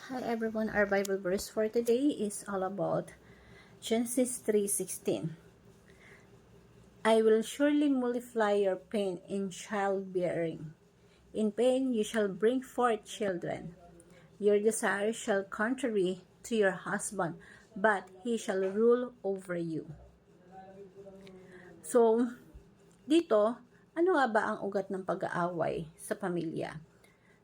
Hi everyone, our Bible verse for today is all about Genesis 3:16. I will surely multiply your pain in childbearing. In pain you shall bring forth children. Your desire shall contrary to your husband, but he shall rule over you. So, dito, ano nga ba ang ugat ng pag-aaway sa pamilya?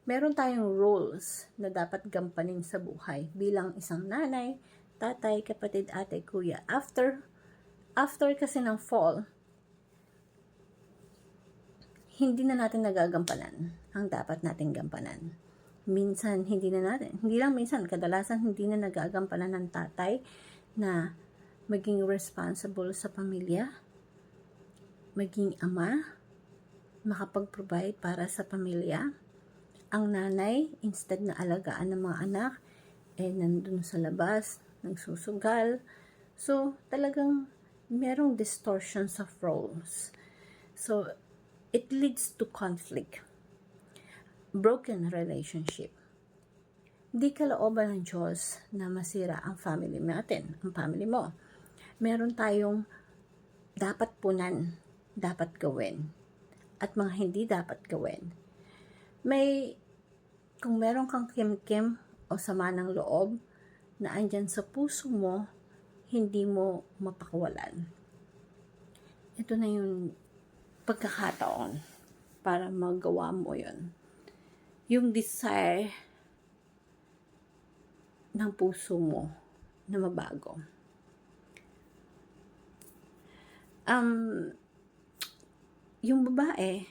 Meron tayong roles na dapat gampanin sa buhay bilang isang nanay, tatay, kapatid, ate, kuya. After kasi ng fall, hindi na natin nagagampanan ang dapat nating gampanan. Minsan, hindi lang minsan, kadalasan hindi na nagagampanan ng tatay na maging responsible sa pamilya, maging ama, makapag-provide para sa pamilya. Ang nanay, instead na alagaan ng mga anak, nandun sa labas, nagsusugal. So, talagang merong distortions of roles. So, it leads to conflict. Broken relationship. Di kalooban ng Diyos na masira ang family natin, ang family mo. Meron tayong dapat punan, dapat gawin, at mga hindi dapat gawin. Kung meron kang kim-kim o sama ng loob na andyan sa puso mo, hindi mo mapakawalan. Ito na yung pagkakataon para magawa mo yun. Yung desire ng puso mo na mabago. Yung babae,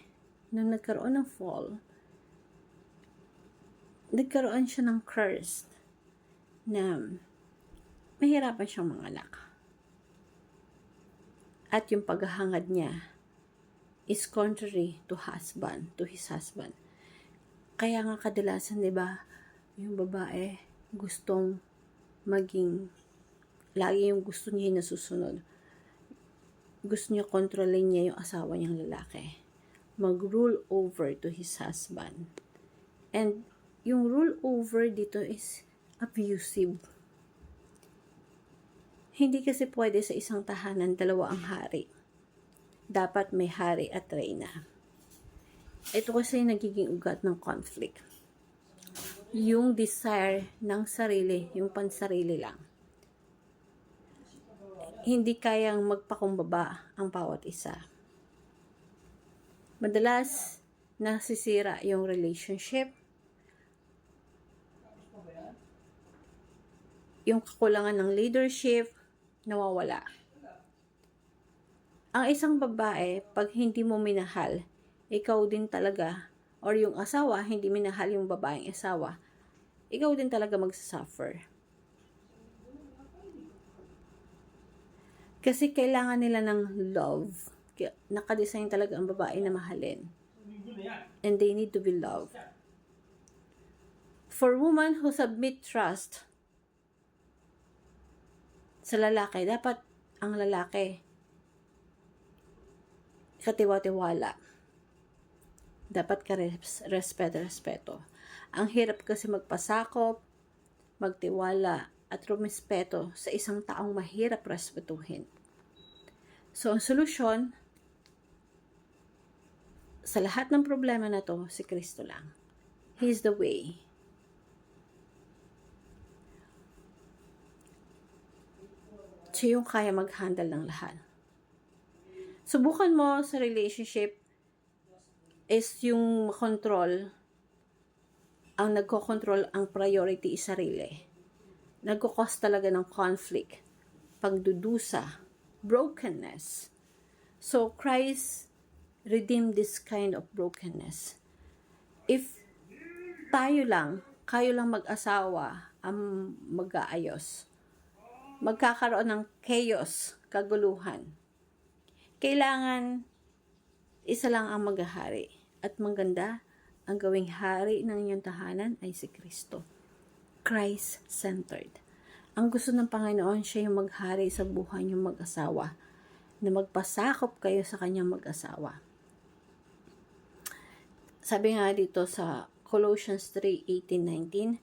nang nagkaroon ng fall, nagkaroon siya ng curse na mahirapan siyang manganak. At yung paghahangad niya is contrary to his husband. Kaya nga kadalasan, 'di ba, yung babae gustong maging lagi yung gusto niya nasusunod. Gusto niya kontrolin niya yung asawa niyang lalaki. Mag-rule over to his husband. And yung rule over dito is abusive. Hindi kasi pwede sa isang tahanan dalawa ang hari. Dapat may hari at reyna. Ito kasi nagiging ugat ng conflict. Yung desire ng sarili, yung pansarili lang. Hindi kayang magpakumbaba ang bawat isa. Madalas, nasisira yung relationship. Yung kakulangan ng leadership, nawawala. Ang isang babae, pag hindi mo minahal, ikaw din talaga, or yung asawa, hindi minahal yung babaeng asawa, ikaw din talaga magsasuffer. Kasi kailangan nila ng love. Nakadesign talaga ang babae na mahalin. And they need to be loved. For women who submit trust sa lalaki, dapat ang lalaki katiwa-tiwala. Dapat ka respeto. Ang hirap kasi magpasakop, magtiwala, at rumespeto sa isang taong mahirap respetuhin. So, ang solusyon sa lahat ng problema na to, si Kristo lang. He is the way. Siya yung kaya mag-handle ng lahat. Subukan mo sa relationship is yung control, ang nagko-control, ang priority is sarili. Nagko-cause talaga ng conflict, pagdudusa, brokenness. So, Christ redeemed this kind of brokenness. If kayo lang mag-asawa ang mag-aayos, magkakaroon ng chaos, kaguluhan. Kailangan isa lang ang maghahari. At maganda, ang gawing hari ng inyong tahanan ay si Kristo. Christ-centered. Ang gusto ng Panginoon, siya yung maghari sa buhay niyong mag-asawa, na magpasakop kayo sa kanyang mag-asawa. Sabi nga dito sa Colossians 3:18-19,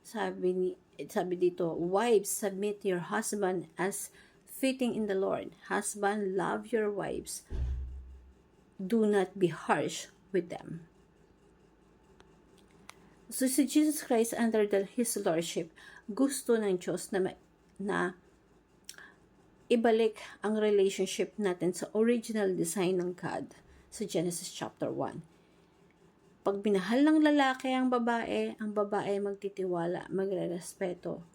sabi dito, wives, submit your husband as fitting in the Lord. Husband, love your wives. Do not be harsh with them. So si Jesus Christ under His Lordship, gusto ng Diyos na ibalik ang relationship natin sa original design ng God sa Genesis chapter 1. Pag binahal ng lalaki ang babae magtitiwala, magrerespeto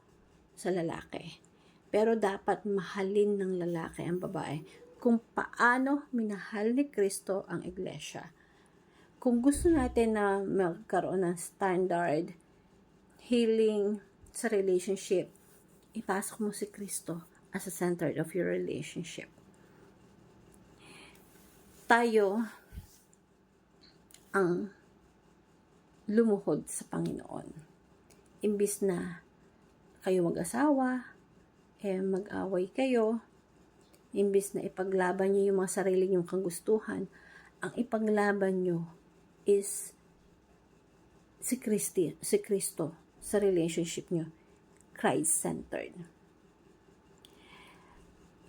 sa lalaki. Pero dapat mahalin ng lalaki ang babae kung paano minahal ni Kristo ang iglesia. Kung gusto natin na magkaroon ng standard, healing sa relationship, ipasok mo si Kristo as a center of your relationship. Tayo ang lumuhod sa Panginoon. Imbis na kayo mag-asawa, mag-away kayo, imbis na ipaglaban niyo yung mga sarili niyong kagustuhan, ang ipaglaban niyo is si Kristo sa relationship niyo, Christ-centered.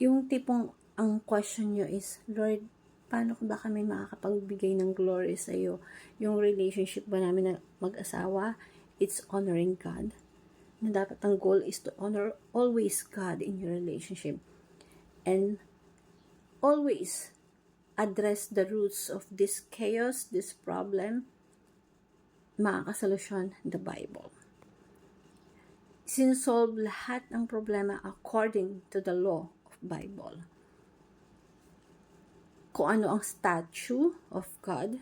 Yung tipong ang question niyo is, Lord, paano ba kami makakapagbigay ng glory sa iyo? Yung relationship ba namin na mag-asawa, it's honoring God. Na dapat ang goal is to honor always God in your relationship. And always address the roots of this chaos, this problem, makakasolusyon the Bible. Sinsolve lahat ng problema according to the law of Bible. Kung ano ang statue of God,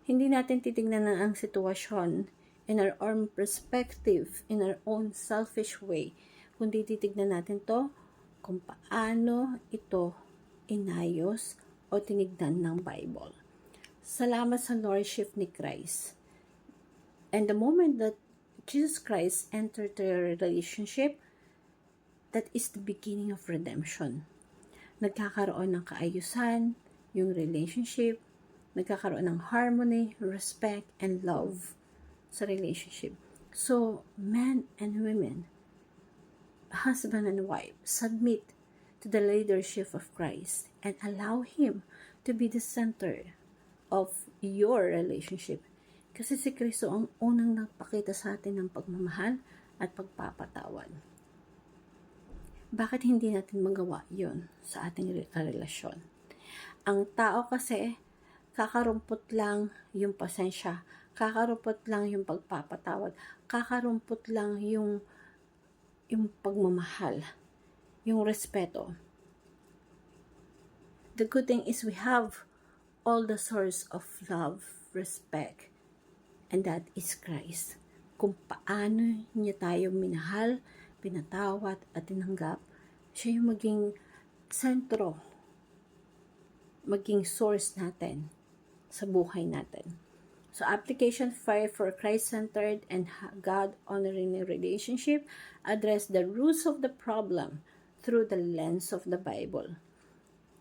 hindi natin titignan na ang sitwasyon in our own perspective, in our own selfish way, kundi titignan natin to kung paano ito inayos o tinignan ng Bible. Salamat sa Lordship ni Christ. And the moment that Jesus Christ entered their relationship, that is the beginning of redemption. Nagkakaroon ng kaayusan, yung relationship, nagkakaroon ng harmony, respect, and love sa relationship. So, men and women, husband and wife, submit to the leadership of Christ and allow Him to be the center of your relationship. Kasi si Kristo ang unang nagpakita sa atin ng pagmamahal at pagpapatawad. Bakit hindi natin magawa yun sa ating relasyon? Ang tao kasi, kakarumpot lang yung pasensya, kakarumpot lang yung pagpapatawad, kakarumpot lang yung pagmamahal, yung respeto. The good thing is we have all the source of love, respect, and that is Christ. Kung paano niya tayo minahal, pinatawad at tinanggap, siya yung maging sentro, maging source natin sa buhay natin. So, application 5 for Christ-centered and God-honoring relationship, address the roots of the problem through the lens of the Bible.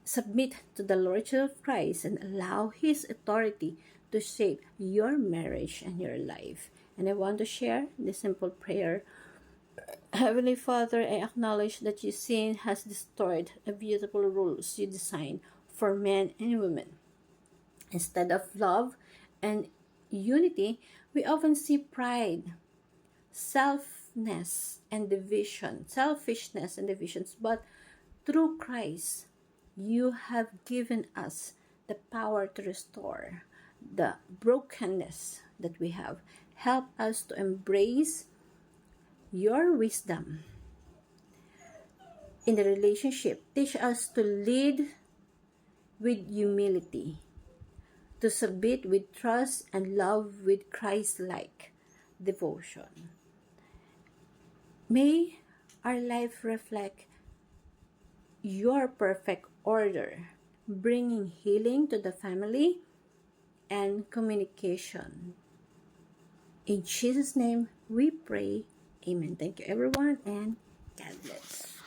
Submit to the Lordship of Christ and allow His authority to shape your marriage and your life. And I want to share this simple prayer. Heavenly Father, I acknowledge that your sin has destroyed the beautiful rules you designed for men and women. Instead of love and unity, we often see pride, selfishness and divisions. But through Christ, you have given us the power to restore the brokenness that we have. Help us to embrace your wisdom in the relationship. Teach us to lead with humility, to submit with trust, and love with Christ-like devotion. May our life reflect your perfect order, bringing healing to the family and communication. In Jesus' name we pray. Amen. Thank you everyone and God bless.